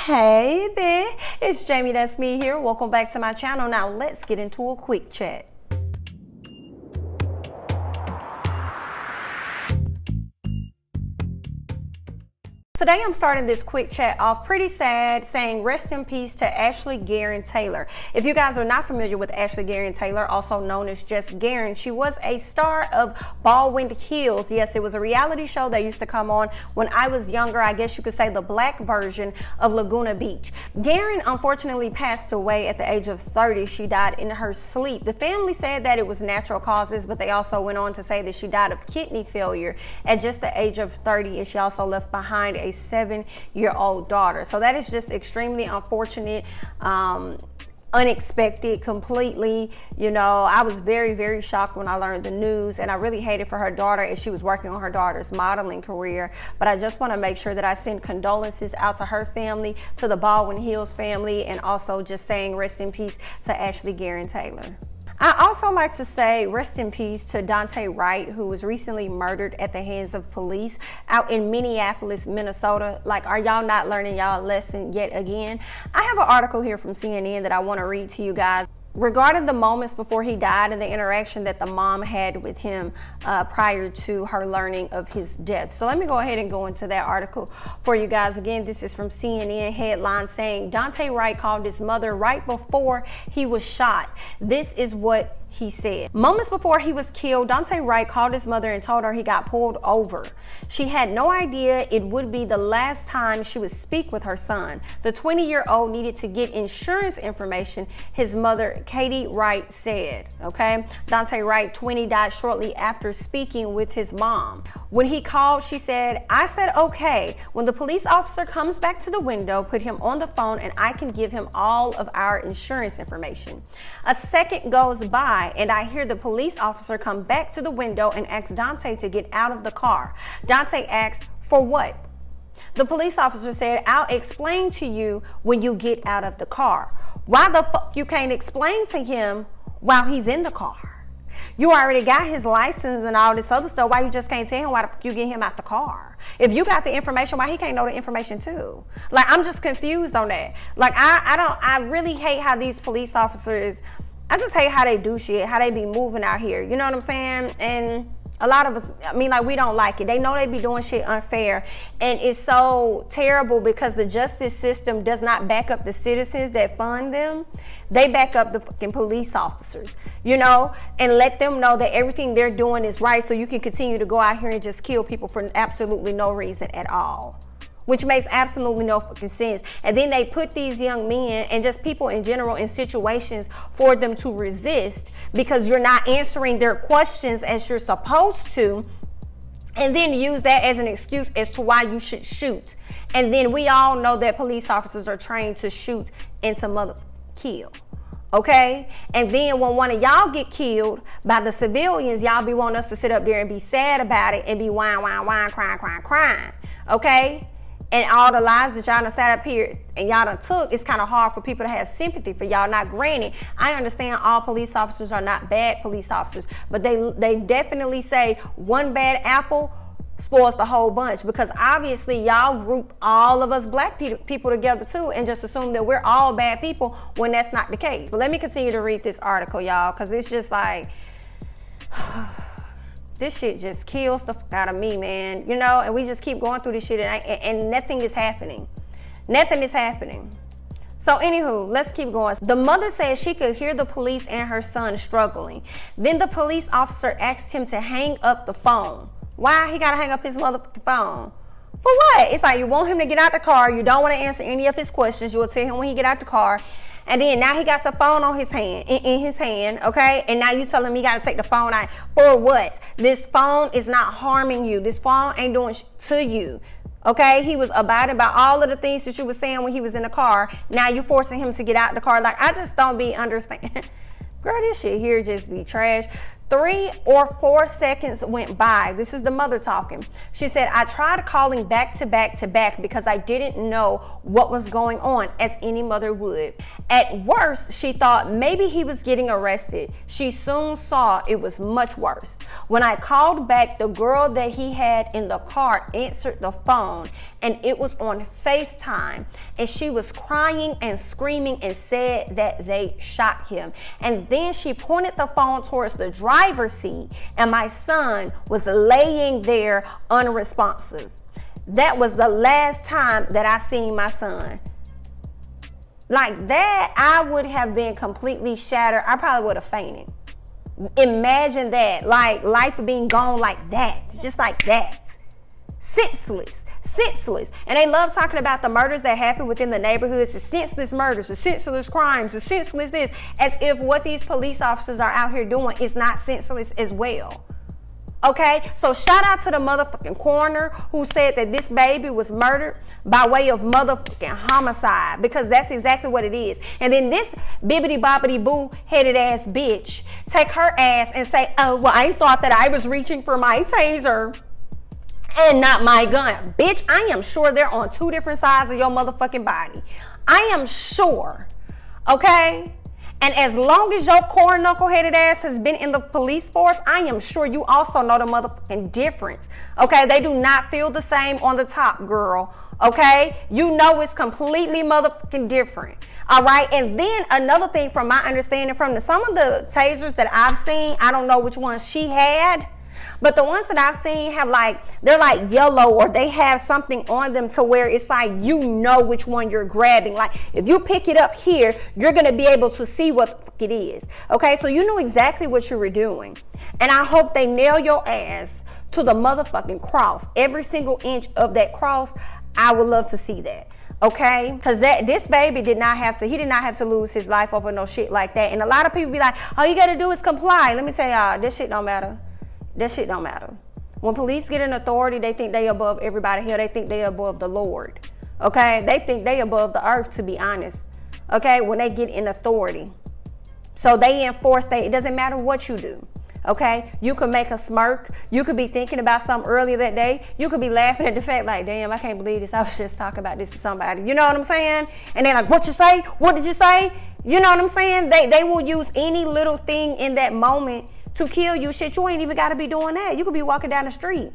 Hey there, it's jamithatsme here. Welcome back to my channel. Now let's get into a quick chat. Today I'm starting this quick chat off pretty sad, saying rest in peace to Ashley Garron Taylor. If you guys are not familiar with Ashley Garron Taylor, also known as just Garron, she was a star of Baldwin Hills. Yes, it was a reality show that used to come on when I was younger. I guess you could say the black version of Laguna Beach. Garron unfortunately passed away at the age of 30. She died in her sleep. The family said that it was natural causes, but they also went on to say that she died of kidney failure at just the age of 30, and she also left behind a 7-year-old daughter. So that is just extremely unfortunate, unexpected completely. You know, I was very shocked when I learned the news, and I really hated for her daughter as she was working on her daughter's modeling career. But I just want to make sure that I send condolences out to her family, to the Baldwin Hills family, and also just saying rest in peace to Ashley Garron Taylor. I also like to say rest in peace to Dante Wright, who was recently murdered at the hands of police out in Minneapolis, Minnesota. Like, are y'all not learning y'all lesson yet again? I have an article here from CNN that I want to read to you guys regarding the moments before he died and the interaction that the mom had with him prior to her learning of his death. So let me go ahead and go into that article for you guys. Again, this is from CNN, headline saying Dante Wright called his mother right before he was shot. This is what he said. Moments before he was killed, Dante Wright called his mother and told her he got pulled over. She had no idea it would be the last time she would speak with her son. The 20-year-old needed to get insurance information, his mother, Katie Wright, said. Okay, Dante Wright, 20, died shortly after speaking with his mom. When he called, she said, I said, okay. When the police officer comes back to the window, put him on the phone and I can give him all of our insurance information. A second goes by and I hear the police officer come back to the window and ask Dante to get out of the car. Dante asked, for what? The police officer said, I'll explain to you when you get out of the car. Why the fuck you can't explain to him while he's in the car? You already got his license and all this other stuff. Why you just can't tell him why you get him out the car? If you got the information, why he can't know the information too? Like, I'm just confused on that. Like, I really hate how these police officers, I just hate how they do shit, how they be moving out here. You know what I'm saying? And a lot of us, I mean, like, we don't like it. They know they be doing shit unfair. And it's so terrible because the justice system does not back up the citizens that fund them. They back up the fucking police officers, you know, and let them know that everything they're doing is right, so you can continue to go out here and just kill people for absolutely no reason at all, which makes absolutely no fucking sense. And then they put these young men and just people in general in situations for them to resist because you're not answering their questions as you're supposed to, and then use that as an excuse as to why you should shoot. And then we all know that police officers are trained to shoot and to mother kill. Okay? And then when one of y'all get killed by the civilians, y'all be wanting us to sit up there and be sad about it and be whine, crying. Okay? And all the lives that y'all done sat up here and y'all done took, it's kind of hard for people to have sympathy for y'all. Now, granted, I understand all police officers are not bad police officers, but they definitely say one bad apple spoils the whole bunch, because obviously y'all group all of us black people together too and just assume that we're all bad people when that's not the case. But let me continue to read this article, y'all, because it's just like, this shit just kills the fuck out of me, man. You know, and we just keep going through this shit and nothing is happening. Nothing is happening. So anywho, let's keep going. The mother said she could hear the police and her son struggling. Then the police officer asked him to hang up the phone. Why he gotta hang up his motherfucking phone? For what? It's like you want him to get out the car. You don't want to answer any of his questions. You will tell him when he get out the car. And then now he got the phone on his hand, in his hand, okay? And now you tell him he got to take the phone out. For what? This phone is not harming you. This phone ain't doing to you, okay? He was abiding by all of the things that you were saying when he was in the car. Now you forcing him to get out the car. Like, I just don't be understanding. Girl, this shit here just be trash. 3 or 4 seconds went by. This is the mother talking. She said, I tried calling back to back to back because I didn't know what was going on, as any mother would. At worst, she thought maybe he was getting arrested. She soon saw it was much worse. When I called back, the girl that he had in the car answered the phone, and it was on FaceTime, and she was crying and screaming and said that they shot him. And then she pointed the phone towards the driver's seat, and my son was laying there unresponsive. That was the last time that I seen my son. Like that, I would have been completely shattered. I probably would have fainted. Imagine that, like life being gone like that, just like that. Senseless. And they love talking about the murders that happen within the neighborhoods, the senseless murders, the senseless crimes, the senseless this, as if what these police officers are out here doing is not senseless as well. Okay, so shout out to the motherfucking coroner who said that this baby was murdered by way of motherfucking homicide, because that's exactly what it is. And then this bibbity bobbity boo headed ass bitch take her ass and say, oh, well, I thought that I was reaching for my taser and not my gun. Bitch, I am sure they're on 2 different sides of your motherfucking body. I am sure, okay? And as long as your core knuckleheaded ass has been in the police force, I am sure you also know the motherfucking difference, okay? They do not feel the same on the top, girl, okay? You know it's completely motherfucking different, all right? And then another thing, from my understanding, from some of the tasers that I've seen, I don't know which ones she had, but the ones that I've seen have they're like yellow, or they have something on them to where it's like, you know which one you're grabbing. Like if you pick it up here, you're going to be able to see what the fuck it is. Okay, so you knew exactly what you were doing. And I hope they nail your ass to the motherfucking cross. Every single inch of that cross, I would love to see that. Okay, because this baby did not have to lose his life over no shit like that. And a lot of people be like, all you got to do is comply. Let me tell y'all, this shit don't matter. That shit don't matter. When police get in authority, they think they above everybody here. They think they above the Lord. Okay? They think they above the earth, to be honest. Okay? When they get in authority. So they enforce it doesn't matter what you do. Okay? You could make a smirk. You could be thinking about something earlier that day. You could be laughing at the fact like, damn, I can't believe this. I was just talking about this to somebody. You know what I'm saying? And they're like, what you say? What did you say? You know what I'm saying? They will use any little thing in that moment to kill you. Shit, you ain't even got to be doing that. You could be walking down the street.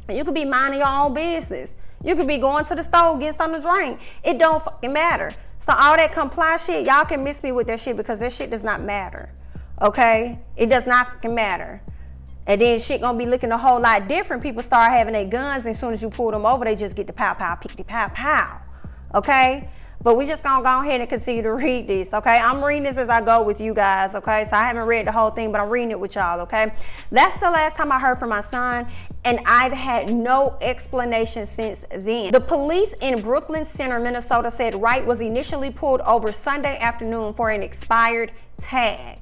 And you could be minding your own business. You could be going to the store, getting something to drink. It don't fucking matter. So all that comply shit, y'all can miss me with that shit, because that shit does not matter. Okay? It does not fucking matter. And then shit gonna be looking a whole lot different. People start having their guns, and as soon as you pull them over, they just get the pow, pow, pick the pow, pow. Okay? But we just gonna go ahead and continue to read this, okay? I'm reading this as I go with you guys, okay? So I haven't read the whole thing, but I'm reading it with y'all, okay? That's the last time I heard from my son, and I've had no explanation since then. The police in Brooklyn Center, Minnesota said Wright was initially pulled over Sunday afternoon for an expired tag.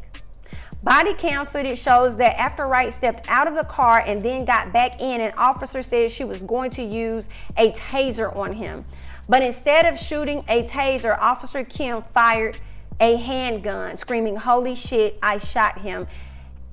Body cam footage shows that after Wright stepped out of the car and then got back in, an officer said she was going to use a taser on him. But instead of shooting a taser, Officer Kim fired a handgun, screaming, "Holy shit, I shot him,"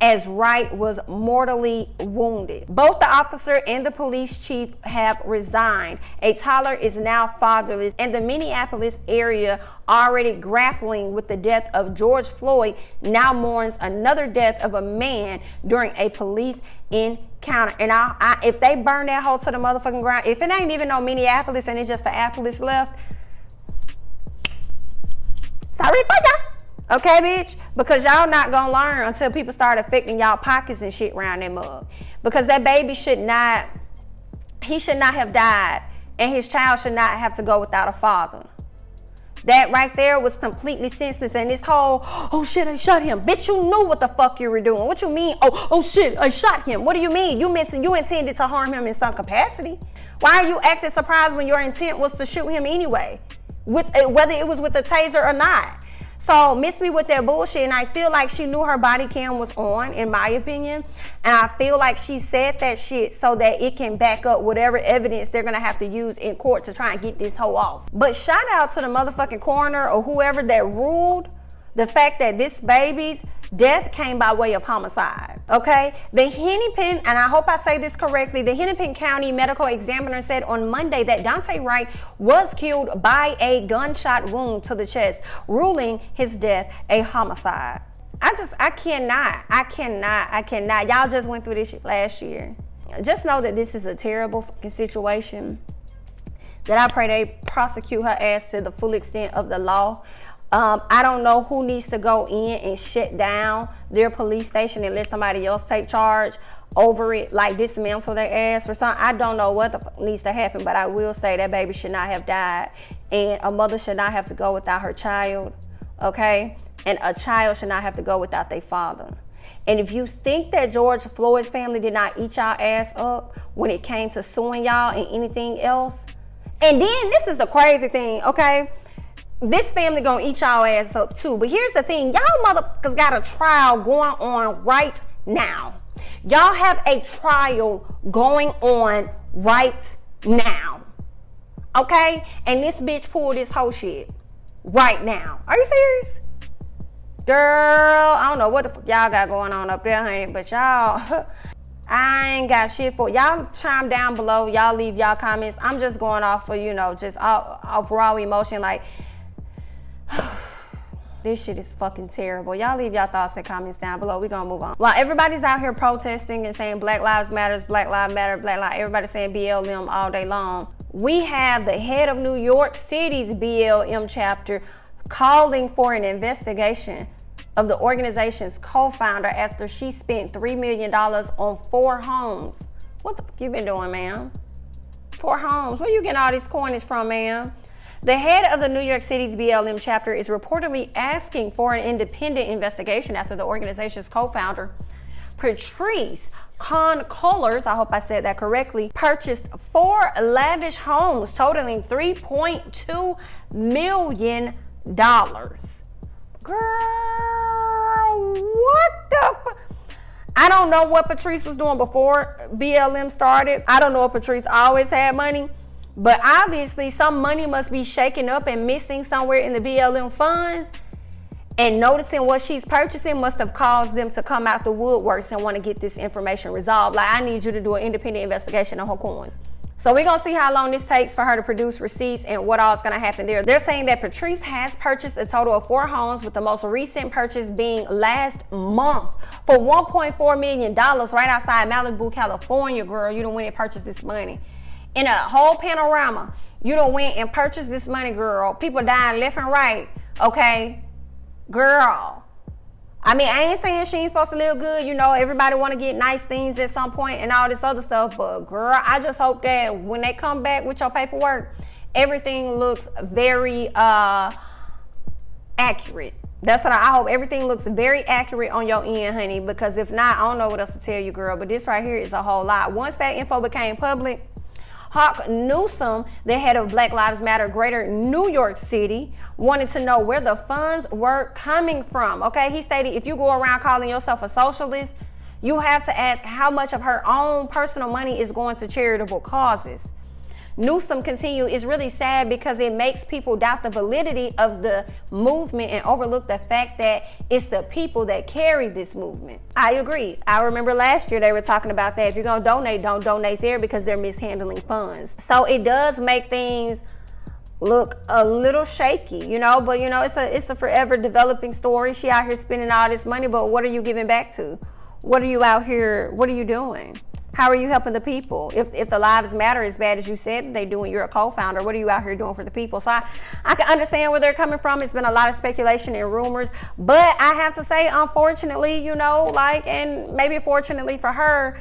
as Wright was mortally wounded. Both the officer and the police chief have resigned. A toddler is now fatherless, and the Minneapolis area, already grappling with the death of George Floyd, now mourns another death of a man during a police encounter. And if they burn that hole to the motherfucking ground, if it ain't even no Minneapolis and it's just the Appalachia left, sorry for y'all. Okay, bitch? Because y'all not gonna learn until people start affecting y'all pockets and shit around that mug. Because that baby should not have died, and his child should not have to go without a father. That right there was completely senseless. And this whole, oh shit, I shot him. Bitch, you knew what the fuck you were doing. What you mean? Oh shit, I shot him. What do you mean? You intended to harm him in some capacity. Why are you acting surprised when your intent was to shoot him anyway? Whether it was with a taser or not. So miss me with that bullshit, and I feel like she knew her body cam was on, in my opinion, and I feel like she said that shit so that it can back up whatever evidence they're gonna have to use in court to try and get this hoe off. But shout out to the motherfucking coroner or whoever that ruled the fact that this baby's death came by way of homicide, okay? The Hennepin, and I hope I say this correctly, the Hennepin County Medical Examiner said on Monday that Dante Wright was killed by a gunshot wound to the chest, ruling his death a homicide. I cannot. Y'all just went through this shit last year. Just know that this is a terrible fucking situation, that I pray they prosecute her ass to the full extent of the law. I don't know who needs to go in and shut down their police station and let somebody else take charge over it, like dismantle their ass or something. I don't know what the fuck needs to happen, but I will say that baby should not have died, and a mother should not have to go without her child, okay? And a child should not have to go without their father. And if you think that George Floyd's family did not eat y'all ass up when it came to suing y'all and anything else, and then this is the crazy thing, okay? This family gonna eat y'all ass up too. But here's the thing, y'all motherfuckers got a trial going on right now. Y'all have a trial going on right now, okay? And this bitch pulled this whole shit right now. Are you serious? Girl, I don't know what the fuck y'all got going on up there, honey, but y'all, I ain't got shit for y'all. Chime down below, y'all leave y'all comments. I'm just going off of, just off raw emotion, like, this shit is fucking terrible. Y'all leave y'all thoughts and comments down below. We gonna move on. While everybody's out here protesting and saying Black Lives Matter, Black Lives Matter, Black Lives, everybody saying BLM all day long, we have the head of New York City's BLM chapter calling for an investigation of the organization's co-founder after she spent $3 million on 4 homes. What the fuck you been doing, ma'am? 4 homes. Where you getting all this coinage from, ma'am? The head of the New York City's BLM chapter is reportedly asking for an independent investigation after the organization's co-founder, Patrice Concolers, I hope I said that correctly, purchased 4 lavish homes totaling $3.2 million. Girl, what the fuck? I don't know what Patrice was doing before BLM started. I don't know if Patrice always had money, but obviously some money must be shaken up and missing somewhere in the BLM funds. And noticing what she's purchasing must have caused them to come out the woodworks and want to get this information resolved. Like, I need you to do an independent investigation on her coins. So we're going to see how long this takes for her to produce receipts and what all is going to happen there. They're saying that Patrice has purchased a total of 4 homes, with the most recent purchase being last month for $1.4 million right outside Malibu, California, girl. You done went and purchased this money. In a whole panorama, you done went and purchased this money, girl. People dying left and right, okay? Girl. I mean, I ain't saying she ain't supposed to live good. Everybody want to get nice things at some point and all this other stuff. But, girl, I just hope that when they come back with your paperwork, everything looks very accurate. That's what I hope. Everything looks very accurate on your end, honey. Because if not, I don't know what else to tell you, girl. But this right here is a whole lot. Once that info became public, Hawk Newsom, the head of Black Lives Matter Greater New York City, wanted to know where the funds were coming from. Okay, he stated, if you go around calling yourself a socialist, you have to ask how much of her own personal money is going to charitable causes. Newsom continued, it's really sad because it makes people doubt the validity of the movement and overlook the fact that it's the people that carry this movement. I agree. I remember last year they were talking about that. If you're going to donate, don't donate there because they're mishandling funds. So it does make things look a little shaky, but it's a forever developing story. She out here spending all this money, but what are you giving back to? What are you doing? How are you helping the people? If the lives matter as bad as you said they do and you're a co-founder, what are you out here doing for the people? So I can understand where they're coming from. It's been a lot of speculation and rumors, but I have to say, unfortunately, and maybe fortunately for her,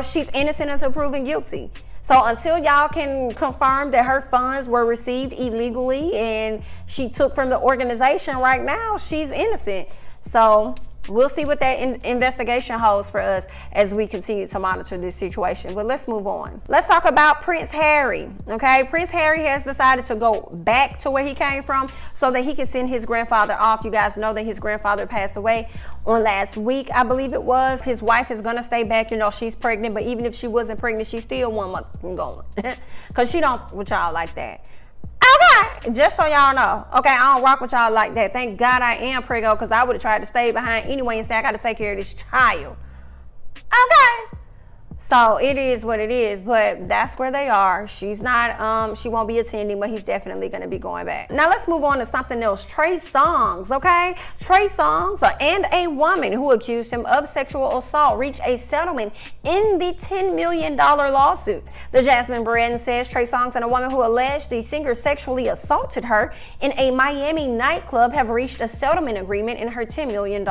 she's innocent until proven guilty. So until y'all can confirm that her funds were received illegally and she took from the organization, right now, she's innocent. So we'll see what that investigation holds for us as we continue to monitor this situation. But let's move on. Let's talk about Prince Harry. Okay, Prince Harry has decided to go back to where he came from so that he can send his grandfather off. You guys know that his grandfather passed away on last week, I believe it was. His wife is gonna stay back. She's pregnant, but even if she wasn't pregnant, she still wasn't going because she don't with y'all like that. Okay, just so y'all know. Okay, I don't rock with y'all like that. Thank God I am preggo, because I would have tried to stay behind anyway and say I got to take care of this child. Okay. So it is what it is, but that's where they are. She's not, she won't be attending, but he's definitely going to be going back. Now let's move on to something else. Trey Songz, okay? Trey Songz and a woman who accused him of sexual assault reached a settlement in the $10 million lawsuit. The Jasmine Brand says Trey Songz and a woman who alleged the singer sexually assaulted her in a Miami nightclub have reached a settlement agreement in her $10 million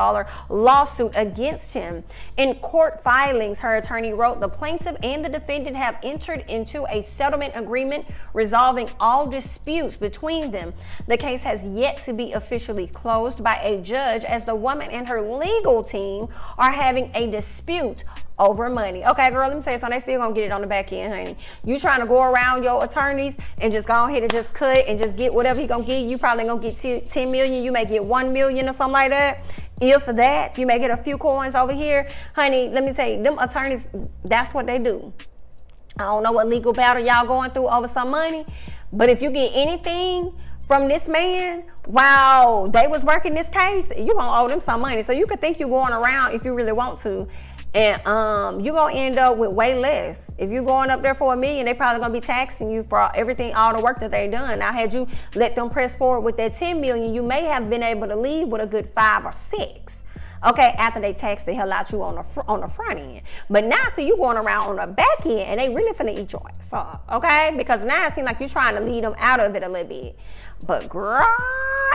lawsuit against him. In court filings, her attorney wrote, the plaintiff and the defendant have entered into a settlement agreement resolving all disputes between them. The case has yet to be officially closed by a judge, as the woman and her legal team are having a dispute over money. Okay, girl, let me tell you something. They still gonna get it on the back end, honey. You trying to go around your attorneys and just go ahead and just cut and just get whatever he gonna get. You probably gonna get 10 million. You may get 1 million or something like that. If that, you may get a few coins over here. Honey, let me tell you, them attorneys, that's what they do. I don't know what legal battle y'all going through over some money, but if you get anything from this man while they was working this case, you gonna owe them some money. So you could think you're going around if you really want to, and you're gonna end up with way less. If you're going up there for $1 million, they probably gonna be taxing you for everything, all the work that they done. Now, had you let them press forward with that 10 million, you may have been able to leave with a good 5 or 6. Okay, after they tax the hell out you on the front end. But now, see, you going around on the back end, and they really finna eat your ass up, okay? Because now it seems like you're trying to lead them out of it a little bit. But girl,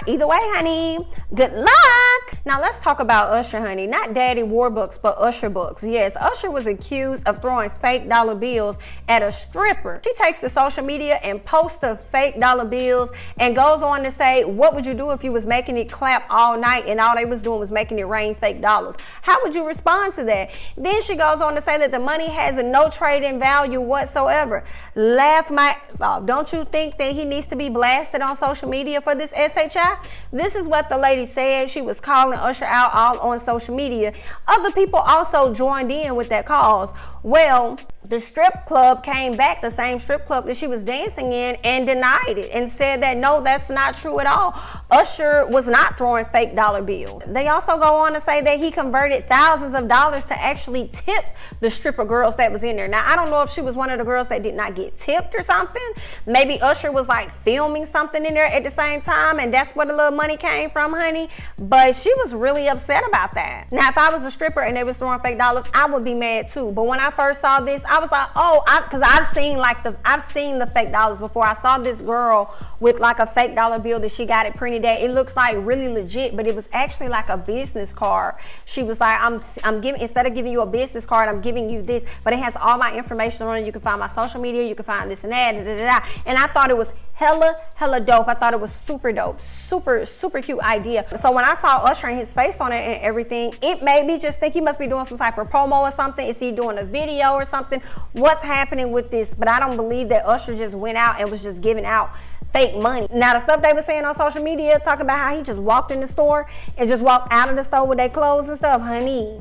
either way, honey, good luck. Now let's talk about Usher, honey. Not Daddy Warbucks, but Usher Bucks. Yes, Usher was accused of throwing fake dollar bills at a stripper. She takes to social media and posts the fake dollar bills and goes on to say, what would you do if you was making it clap all night and all they was doing was making it rain fake dollars? How would you respond to that? Then she goes on to say that the money has no trade-in value whatsoever. Laugh my ass off. Don't you think that he needs to be blasted on social media for this SHI? This is what the lady said. She was calling Usher out all on social media. Other people also joined in with that cause. Well, the strip club came back, the same strip club that she was dancing in, and denied it and said that no, that's not true at all. Usher was not throwing fake dollar bills. They also go on to say that he converted thousands of dollars to actually tip the stripper girls that was in there. Now, I don't know if she was one of the girls that did not get tipped or something. Maybe Usher was like filming something in there at the same time, and that's where the little money came from, honey. But she was really upset about that. Now, if I was a stripper and they was throwing fake dollars, I would be mad too. But when I first saw this, I was like, oh, because I've seen the fake dollars before. I saw this girl with like a fake dollar bill that she got at Printy Day. It looks like really legit, but it was actually like a business card. She was like, I'm giving, instead of giving you a business card, I'm giving you this, but it has all my information on it. You can find my social media, you can find this and that, da, da, da, da. And I thought it was hella dope. I thought it was super dope, super cute idea. So when I saw Usher and his face on it and everything, it made me just think he must be doing some type of promo or something. Is he doing a video or something? What's happening with this? But I don't believe that Usher just went out and was just giving out fake money. Now, the stuff they were saying on social media, talking about how he just walked in the store and just walked out of the store with their clothes and stuff, honey,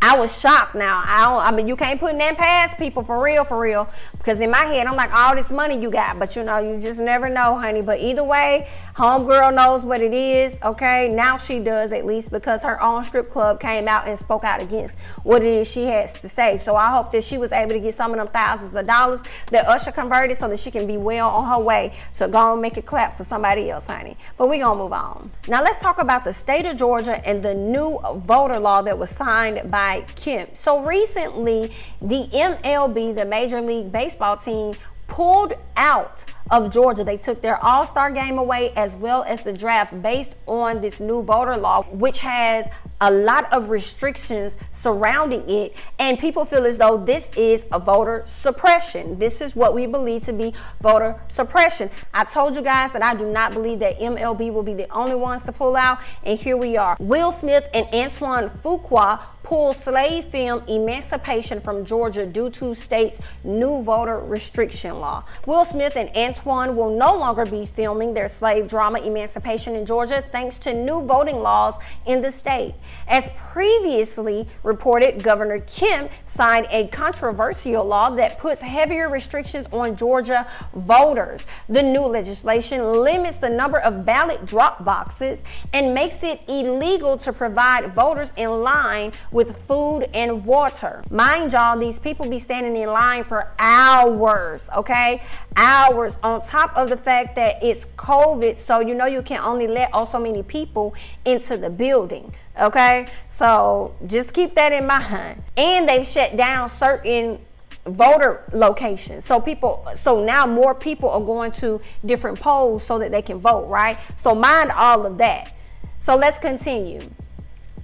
I was shocked. Now, I mean, you can't put that past people for real, because in my head, I'm like, all this money you got, but you know, you just never know, honey. But either way, homegirl knows what it is, okay? Now she does, at least, because her own strip club came out and spoke out against what it is she has to say. So I hope that she was able to get some of them thousands of dollars that Usher converted so that she can be well on her way to go and make it clap for somebody else, honey. But we gonna move on. Now let's talk about the state of Georgia and the new voter law that was signed by Kim. So recently, the MLB, the Major League Baseball team, pulled out of Georgia. They took their all-star game away, as well as the draft, based on this new voter law, which has a lot of restrictions surrounding it, and people feel as though this is a voter suppression. This is what we believe to be voter suppression. I told you guys that I do not believe that MLB will be the only ones to pull out, and here we are. Will Smith and Antoine Fuqua pull slave film emancipation from Georgia due to state's new voter restriction law. Will Smith and Antoine will no longer be filming their slave drama Emancipation in Georgia thanks to new voting laws in the state. As previously reported, Governor Kemp signed a controversial law that puts heavier restrictions on Georgia voters. The new legislation limits the number of ballot drop boxes and makes it illegal to provide voters in line with food and water. Mind y'all, these people be standing in line for hours, okay? Hours, on top of the fact that it's COVID, so you know you can only let so many people into the building, okay? So just keep that in mind. And they've shut down certain voter locations, so now more people are going to different polls so that they can vote, right? So mind all of that. So let's continue.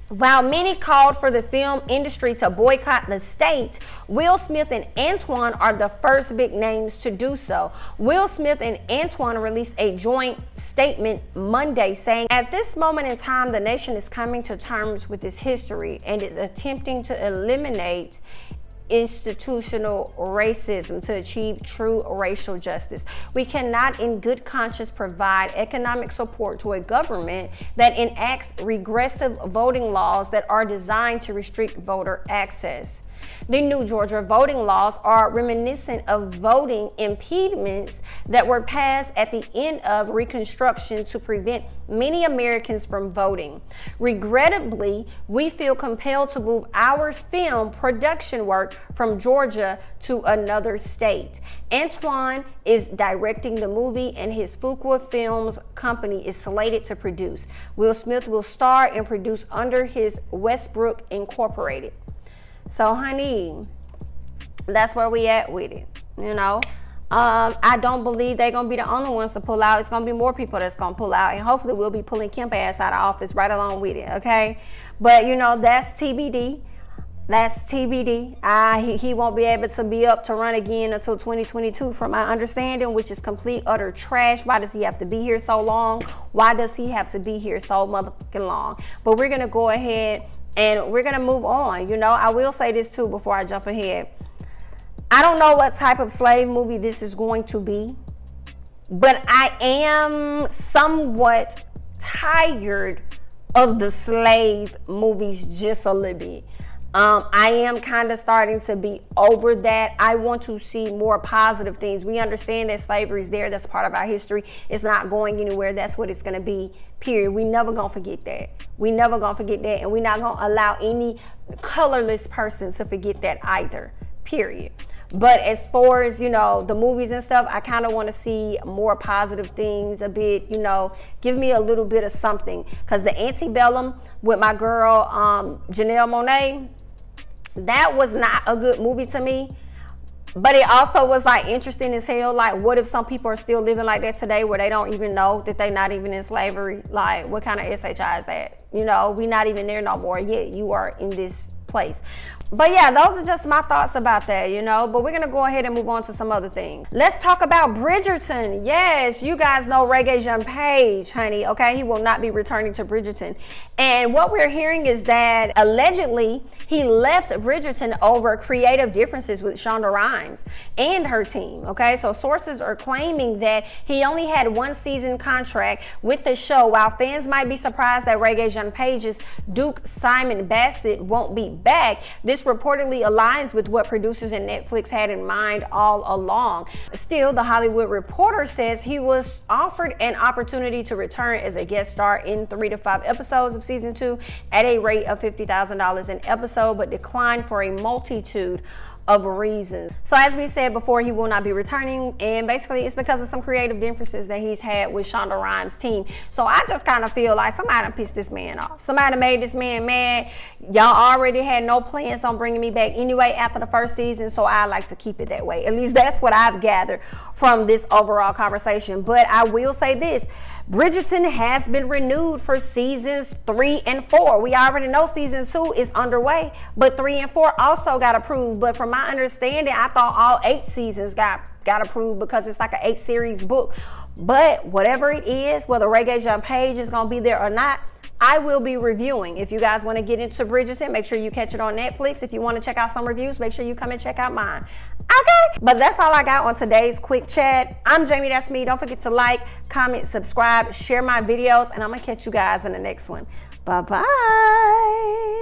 While many called for the film industry to boycott the state, Will Smith and Antoine are the first big names to do so. Will Smith and Antoine released a joint statement Monday saying, "At this moment in time, the nation is coming to terms with its history and is attempting to eliminate institutional racism to achieve true racial justice. We cannot in good conscience provide economic support to a government that enacts regressive voting laws that are designed to restrict voter access." The new Georgia voting laws are reminiscent of voting impediments that were passed at the end of Reconstruction to prevent many Americans from voting. Regrettably, we feel compelled to move our film production work from Georgia to another state. Antoine is directing the movie and his Fuqua Films company is slated to produce. Will Smith will star and produce under his Westbrook Incorporated. So, honey, that's where we at with it, you know. I don't believe they're going to be the only ones to pull out. It's going to be more people that's going to pull out. And hopefully we'll be pulling Kemp ass out of office right along with it, okay? But, you know, that's TBD. That's TBD. He won't be able to be up to run again until 2022 from my understanding, which is complete, utter trash. Why does he have to be here so long? Why does he have to be here so motherfucking long? But we're going to go ahead and we're going to move on. You know, I will say this too before I jump ahead. I don't know what type of slave movie this is going to be, but I am somewhat tired of the slave movies just a little bit. I am kind of starting to be over that. I want to see more positive things. We understand that slavery is there. That's part of our history. It's not going anywhere. That's what it's going to be, period. We never going to forget that. We never going to forget that. And we're not going to allow any colorless person to forget that either, period. But as far as, you know, the movies and stuff, I kind of want to see more positive things, a bit, you know, give me a little bit of something. Because the Antebellum with my girl, Janelle Monáe, that was not a good movie to me. But it also was like interesting as hell. Like, what if some people are still living like that today where they don't even know that they're not even in slavery? Like, what kind of SHI is that? You know, we're not even there no more, yet you are in this place. But yeah, those are just my thoughts about that, you know. But we're going to go ahead and move on to some other things. Let's talk about Bridgerton. Yes, you guys know Rege Page, honey, okay? He will not be returning to Bridgerton. And what we're hearing is that allegedly he left Bridgerton over creative differences with Shonda Rhimes and her team, okay? So sources are claiming that he only had one season contract with the show. While fans might be surprised that Rege Page's Duke Simon Bassett won't be back, this reportedly aligns with what producers and Netflix had in mind all along. Still, The Hollywood Reporter says he was offered an opportunity to return as a guest star in 3 to 5 episodes of season 2 at a rate of $50,000 an episode, but declined for a multitude of reasons. So as we said before, he will not be returning, and basically it's because of some creative differences that he's had with Shonda Rhimes' team. So I just kind of feel like somebody done pissed this man off. Somebody made this man mad. Y'all already had no plans on bringing me back anyway after the first season, so I like to keep it that way. At least that's what I've gathered from this overall conversation. But I will say this, Bridgerton has been renewed for seasons 3 and 4. We already know season 2 is underway, but 3 and 4 also got approved. But from my understanding, I thought all 8 seasons got approved because it's like an 8-series book. But whatever it is, whether Rege Page is going to be there or not, I will be reviewing. If you guys want to get into Bridgerton, make sure you catch it on Netflix. If you want to check out some reviews, make sure you come and check out mine. Okay, but that's all I got on today's quick chat. I'm Jamie, that's me. Don't forget to like, comment, subscribe, share my videos, and I'm gonna catch you guys in the next one. Bye-bye.